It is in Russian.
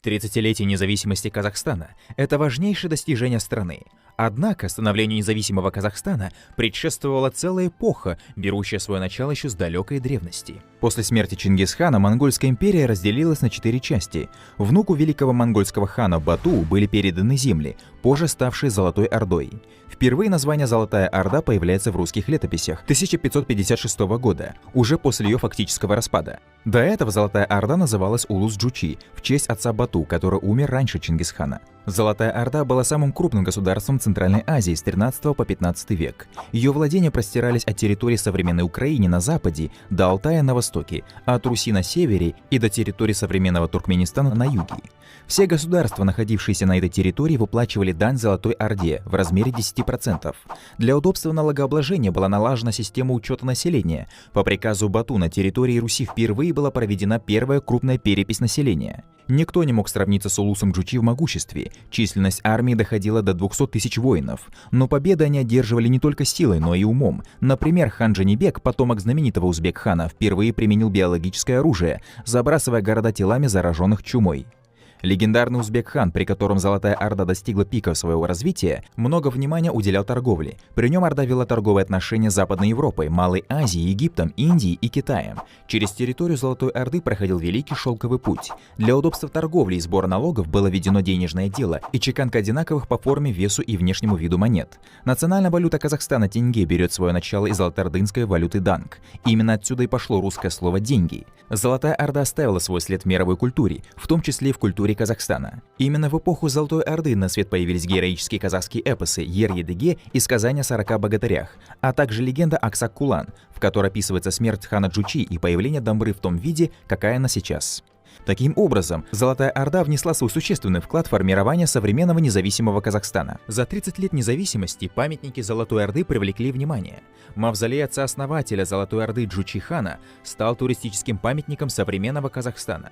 30-летие независимости Казахстана – это важнейшее достижение страны. Однако становлению независимого Казахстана предшествовала целая эпоха, берущая свое начало еще с далекой древности. После смерти Чингисхана Монгольская империя разделилась на 4 части. Внуку великого монгольского хана Бату были переданы земли, позже ставшие Золотой Ордой. Впервые название «Золотая Орда» появляется в русских летописях 1556 года, уже после ее фактического распада. До этого Золотая Орда называлась Улус-Джучи в честь отца Бату, который умер раньше Чингисхана. Золотая Орда была самым крупным государством Центральной Азии с 13 по 15 век. Ее владения простирались от территории современной Украины на западе до Алтая на востоке, а от Руси на севере и до территории современного Туркменистана на юге. Все государства, находившиеся на этой территории, выплачивали дань Золотой Орде в размере 10%. Для удобства налогообложения была налажена система учета населения. По приказу Бату на территории Руси впервые была проведена первая крупная перепись населения. Никто не мог сравниться с Улусом Джучи в могуществе. Численность армии доходила до 200 тысяч воинов. Но победы они одерживали не только силой, но и умом. Например, хан Джанибек, потомок знаменитого узбек-хана, впервые применил биологическое оружие, забрасывая города телами зараженных чумой. Легендарный узбек-хан, при котором Золотая Орда достигла пика своего развития, много внимания уделял торговле. При нем Орда вела торговые отношения с Западной Европой, Малой Азией, Египтом, Индией и Китаем. Через территорию Золотой Орды проходил Великий Шелковый путь. Для удобства торговли и сбора налогов было введено денежное дело и чеканка одинаковых по форме, весу и внешнему виду монет. Национальная валюта Казахстана тенге берет свое начало из золотоордынской валюты данг. Именно отсюда и пошло русское слово «деньги». Золотая Орда оставила свой след в мировой культуре, в том числе и в культуре Казахстана. Именно в эпоху Золотой Орды на свет появились героические казахские эпосы Ер-Едыге и сказания о 40 богатырях, а также легенда Аксак-Кулан, в которой описывается смерть хана Джучи и появление Домбры в том виде, какая она сейчас. Таким образом, Золотая Орда внесла свой существенный вклад в формирование современного независимого Казахстана. За 30 лет независимости памятники Золотой Орды привлекли внимание. Мавзолей отца-основателя Золотой Орды Джучи хана стал туристическим памятником современного Казахстана.